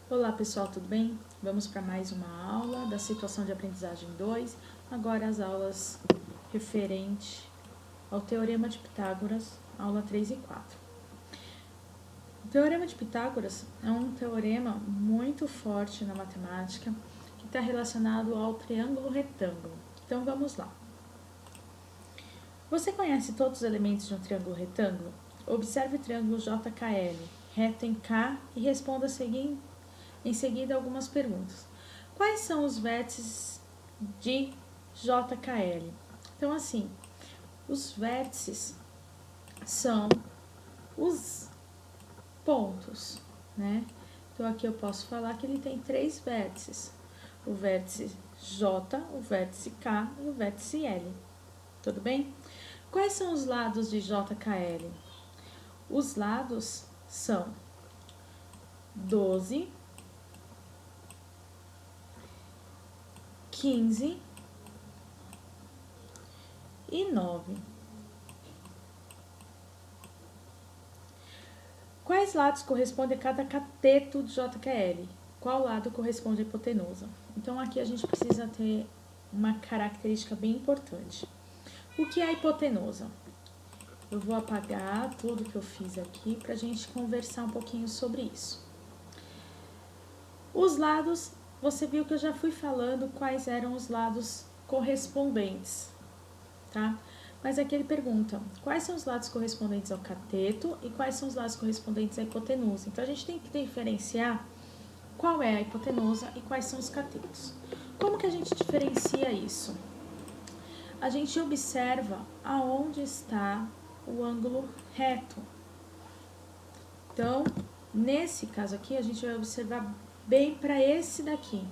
Olá pessoal, tudo bem? Vamos para mais uma aula da situação de aprendizagem 2, agora as aulas referente ao Teorema de Pitágoras, aula 3 e 4. O Teorema de Pitágoras é um teorema muito forte na matemática que está relacionado ao triângulo retângulo. Então vamos lá. Você conhece todos os elementos de um triângulo retângulo? Observe o triângulo JKL, reto em K e responda em seguida algumas perguntas. Quais são os vértices de JKL? Então, assim, os vértices são os pontos, né? Então, aqui eu posso falar que ele tem 3 vértices. O vértice J, o vértice K e o vértice L. Tudo bem? Quais são os lados de JKL? Os lados são 12, 15 e 9. Quais lados correspondem a cada cateto de JQL? Qual lado corresponde à hipotenusa? Então, aqui a gente precisa ter uma característica bem importante. O que é a hipotenusa? Eu vou apagar tudo que eu fiz aqui para a gente conversar um pouquinho sobre isso. Os lados, você viu que eu já fui falando quais eram os lados correspondentes, tá? Mas aqui ele pergunta, quais são os lados correspondentes ao cateto e quais são os lados correspondentes à hipotenusa? Então, a gente tem que diferenciar qual é a hipotenusa e quais são os catetos. Como que a gente diferencia isso? A gente observa aonde está o ângulo reto. Então, nesse caso aqui, a gente vai observar bem para esse daqui.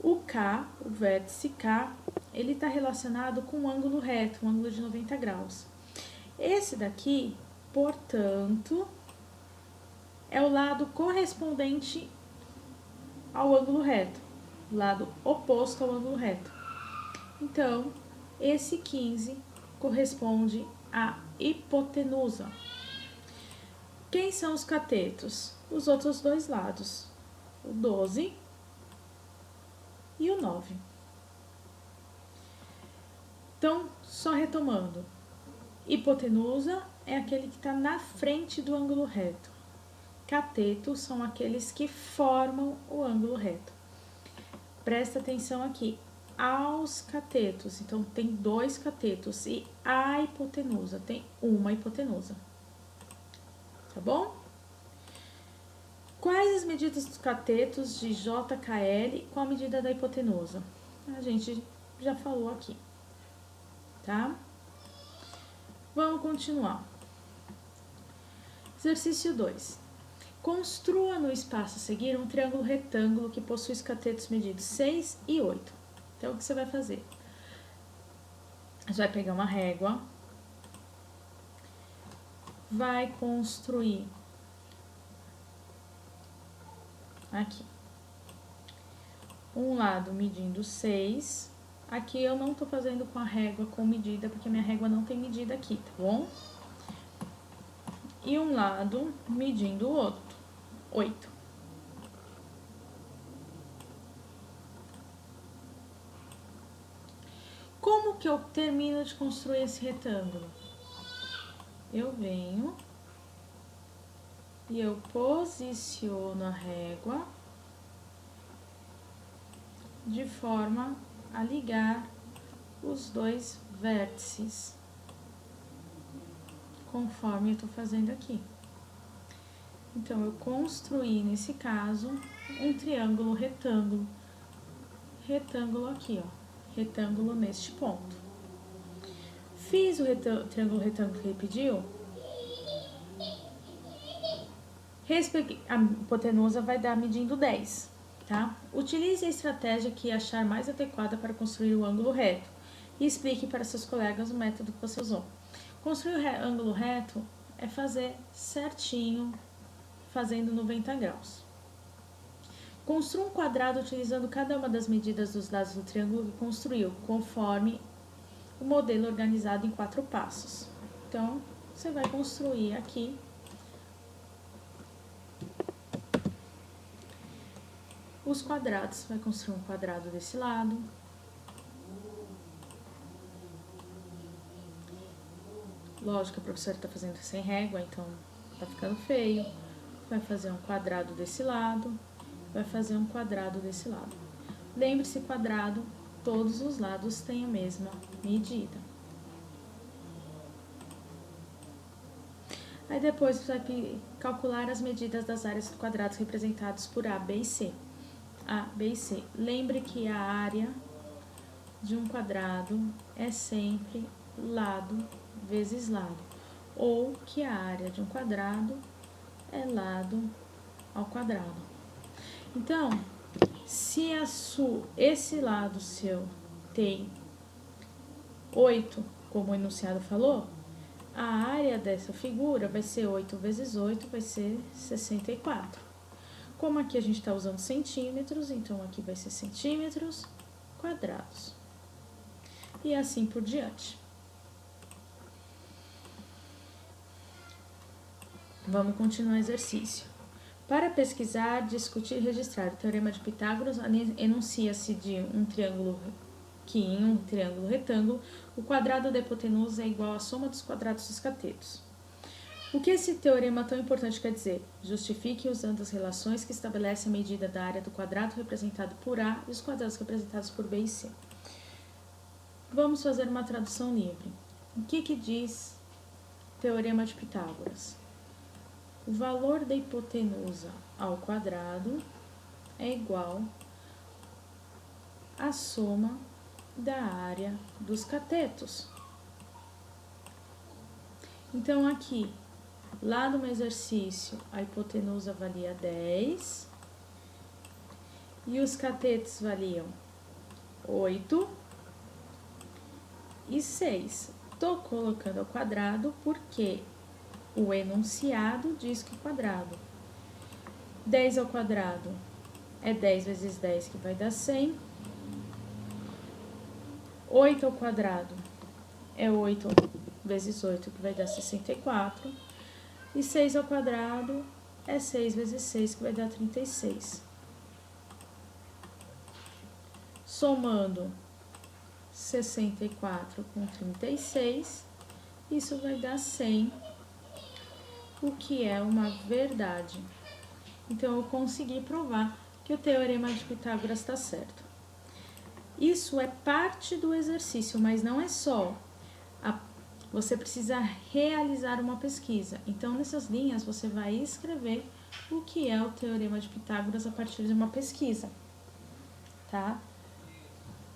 O K, o vértice K, ele está relacionado com um ângulo reto, um ângulo de 90 graus. Esse daqui, portanto, é o lado correspondente ao ângulo reto, lado oposto ao ângulo reto. Então, esse 15 corresponde à hipotenusa. Quem são os catetos? Os outros dois lados, o 12 e o 9. Então, só retomando, hipotenusa é aquele que está na frente do ângulo reto. Catetos são aqueles que formam o ângulo reto. Presta atenção aqui, aos catetos, então tem 2 catetos, e a hipotenusa tem uma hipotenusa. Tá bom? Quais as medidas dos catetos de JKL e qual a medida da hipotenusa? A gente já falou aqui, tá? Vamos continuar. Exercício 2. Construa no espaço a seguir um triângulo retângulo que possui os catetos medidos 6 e 8. Então, o que você vai fazer? Você vai pegar uma régua, vai construir aqui um lado medindo 6. Aqui eu não tô fazendo com a régua com medida, porque minha régua não tem medida aqui, tá bom? E um lado medindo o outro, 8. Como que eu termino de construir esse retângulo? Eu venho e eu posiciono a régua de forma a ligar os 2 vértices, conforme eu tô fazendo aqui. Então, eu construí, nesse caso, um triângulo retângulo. Retângulo aqui, ó. Retângulo neste ponto. Fiz o triângulo retângulo que ele pediu. A hipotenusa vai dar medindo 10, tá? Utilize a estratégia que achar mais adequada para construir o ângulo reto e explique para seus colegas o método que você usou. Construir o ângulo reto é fazer certinho, fazendo 90 graus. Construa um quadrado utilizando cada uma das medidas dos lados do triângulo que construiu, conforme o modelo organizado em 4 passos. Então, você vai construir aqui os quadrados. Vai construir um quadrado desse lado. Lógico que a professora está fazendo sem régua, então tá ficando feio. Vai fazer um quadrado desse lado, vai fazer um quadrado desse lado. Lembre-se, quadrado, todos os lados têm a mesma medida. Aí depois você vai calcular as medidas das áreas dos quadrados representados por A, B e C. A, B e C. Lembre que a área de um quadrado é sempre lado vezes lado, ou que a área de um quadrado é lado ao quadrado. Então, se esse lado seu tem 8, como o enunciado falou, a área dessa figura vai ser 8 vezes 8, vai ser 64. Como aqui a gente está usando centímetros, então aqui vai ser centímetros quadrados. E assim por diante. Vamos continuar o exercício. Para pesquisar, discutir e registrar o Teorema de Pitágoras, enuncia-se de um triângulo que em um triângulo retângulo, o quadrado da hipotenusa é igual à soma dos quadrados dos catetos. O que esse teorema tão importante quer dizer? Justifique usando as relações que estabelecem a medida da área do quadrado representado por A e os quadrados representados por B e C. Vamos fazer uma tradução livre. O que diz Teorema de Pitágoras? O valor da hipotenusa ao quadrado é igual à soma da área dos catetos. Então, aqui, lá no exercício, a hipotenusa valia 10 e os catetos valiam 8 e 6. Estou colocando ao quadrado porque o enunciado diz que o quadrado 10 ao quadrado é 10 vezes 10, que vai dar 100. 8 ao quadrado é 8 vezes 8, que vai dar 64. E 6 ao quadrado é 6 vezes 6, que vai dar 36. Somando 64 com 36, isso vai dar 100, o que é uma verdade. Então, eu consegui provar que o Teorema de Pitágoras está certo. Isso é parte do exercício, mas não é só. Você precisa realizar uma pesquisa. Então, nessas linhas, você vai escrever o que é o Teorema de Pitágoras a partir de uma pesquisa, tá?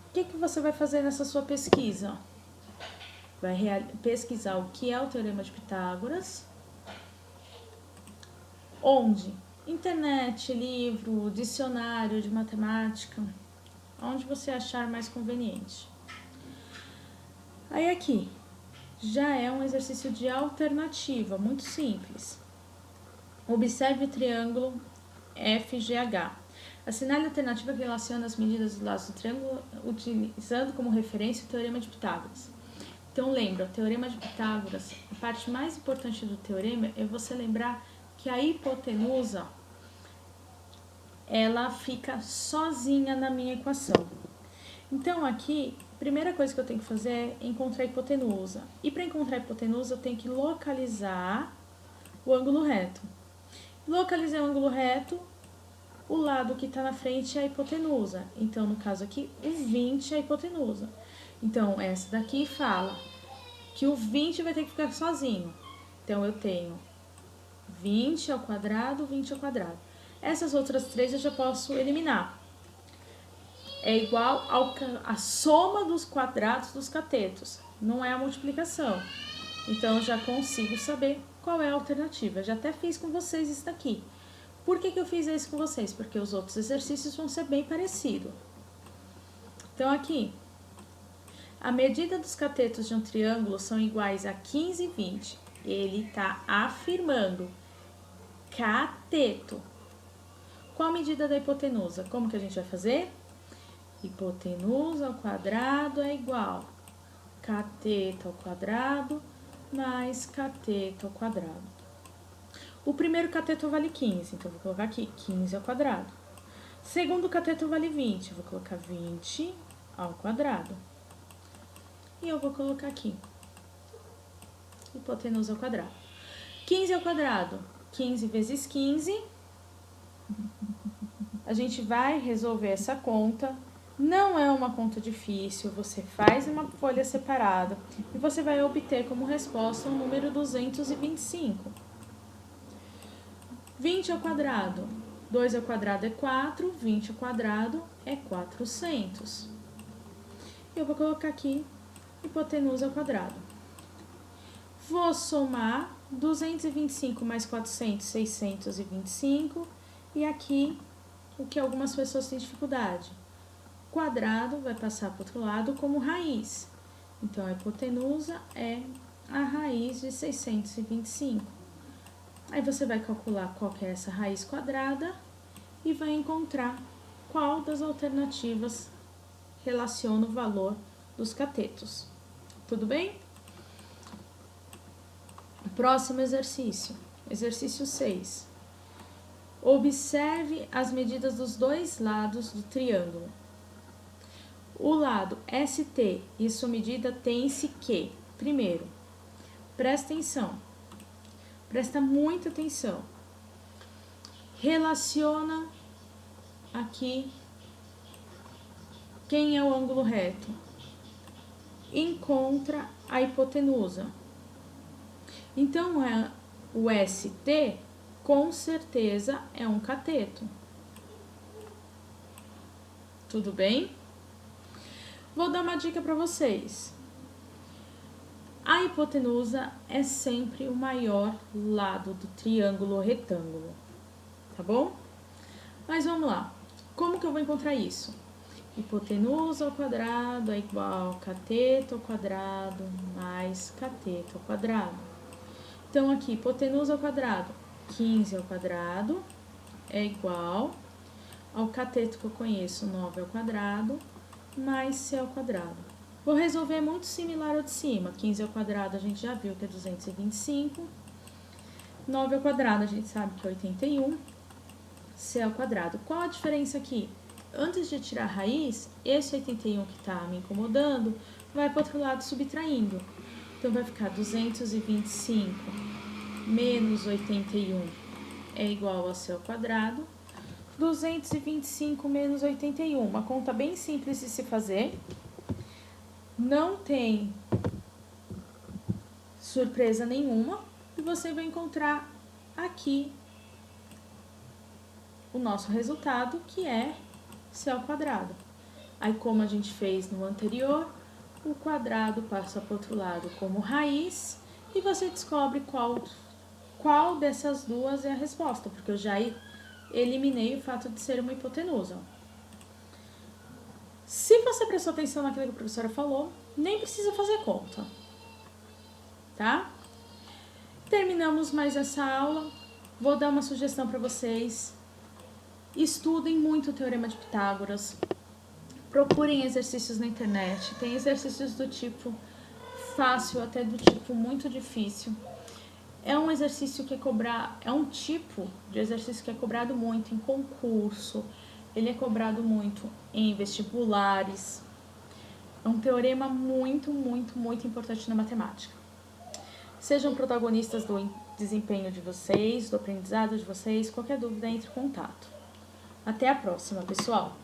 O que você vai fazer nessa sua pesquisa? Vai pesquisar o que é o Teorema de Pitágoras. Onde? Internet, livro, dicionário de matemática, onde você achar mais conveniente. Aí aqui, já é um exercício de alternativa, muito simples. Observe o triângulo FGH. Assinale a alternativa que relaciona as medidas dos lados do triângulo utilizando como referência o Teorema de Pitágoras. Então lembra, o Teorema de Pitágoras, a parte mais importante do teorema é você lembrar que a hipotenusa ela fica sozinha na minha equação. Então aqui, a primeira coisa que eu tenho que fazer é encontrar a hipotenusa. E para encontrar a hipotenusa, eu tenho que localizar o ângulo reto. Localizei o ângulo reto, o lado que está na frente é a hipotenusa. Então, no caso aqui, o 20 é a hipotenusa. Então, essa daqui fala que o 20 vai ter que ficar sozinho. Então, eu tenho 20 ao quadrado, 20 ao quadrado. Essas outras três eu já posso eliminar. É igual à soma dos quadrados dos catetos, não é a multiplicação. Então, eu já consigo saber qual é a alternativa. Eu já até fiz com vocês isso daqui. Por que eu fiz isso com vocês? Porque os outros exercícios vão ser bem parecidos. Então, aqui, a medida dos catetos de um triângulo são iguais a 15 e 20. Ele está afirmando cateto. Qual a medida da hipotenusa? Como que a gente vai fazer? Hipotenusa ao quadrado é igual cateto ao quadrado mais cateto ao quadrado. O primeiro cateto vale 15, então vou colocar aqui 15 ao quadrado. Segundo cateto vale 20. Eu vou colocar 20 ao quadrado. E eu vou colocar aqui. Hipotenusa ao quadrado. 15 ao quadrado. 15 vezes 15. A gente vai resolver essa conta. Não é uma conta difícil. Você faz uma folha separada. E você vai obter como resposta o número 225. 20 ao quadrado. 2 ao quadrado é 4. 20 ao quadrado é 400. Eu vou colocar aqui hipotenusa ao quadrado. Vou somar 225 mais 400, 625. E aqui, o que algumas pessoas têm dificuldade. Quadrado vai passar para o outro lado como raiz. Então, a hipotenusa é a raiz de 625. Aí você vai calcular qual que é essa raiz quadrada e vai encontrar qual das alternativas relaciona o valor dos catetos. Tudo bem? Próximo exercício. Exercício 6. Observe as medidas dos dois lados do triângulo. O lado ST e sua medida tem-se que, primeiro, presta atenção, presta muita atenção, relaciona aqui quem é o ângulo reto, encontra a hipotenusa. Então, o ST com certeza é um cateto. Tudo bem? Vou dar uma dica para vocês. A hipotenusa é sempre o maior lado do triângulo ou retângulo, tá bom? Mas vamos lá. Como que eu vou encontrar isso? Hipotenusa ao quadrado é igual a cateto ao quadrado mais cateto ao quadrado. Então, aqui, hipotenusa ao quadrado, 15 ao quadrado é igual ao cateto que eu conheço, 9 ao quadrado, mais c ao quadrado. Vou resolver muito similar ao de cima. 15 ao quadrado a gente já viu que é 225. 9 ao quadrado a gente sabe que é 81. C ao quadrado. Qual a diferença aqui? Antes de tirar a raiz, esse 81 que está me incomodando vai para o outro lado subtraindo. Então, vai ficar 225 menos 81 é igual a c ao quadrado. 225 menos 81, uma conta bem simples de se fazer. Não tem surpresa nenhuma. E você vai encontrar aqui o nosso resultado, que é c ao quadrado. Aí, como a gente fez no anterior, o quadrado passa para o outro lado como raiz e você descobre qual dessas duas é a resposta, porque eu já eliminei o fato de ser uma hipotenusa. Se você prestou atenção naquilo que a professora falou, nem precisa fazer conta, tá? Terminamos mais essa aula. Vou dar uma sugestão para vocês. Estudem muito o Teorema de Pitágoras. Procurem exercícios na internet. Tem exercícios do tipo fácil até do tipo muito difícil. É um exercício que é um tipo de exercício que é cobrado muito em concurso. Ele é cobrado muito em vestibulares. É um teorema muito, muito, muito importante na matemática. Sejam protagonistas do desempenho de vocês, do aprendizado de vocês. Qualquer dúvida, entre em contato. Até a próxima, pessoal!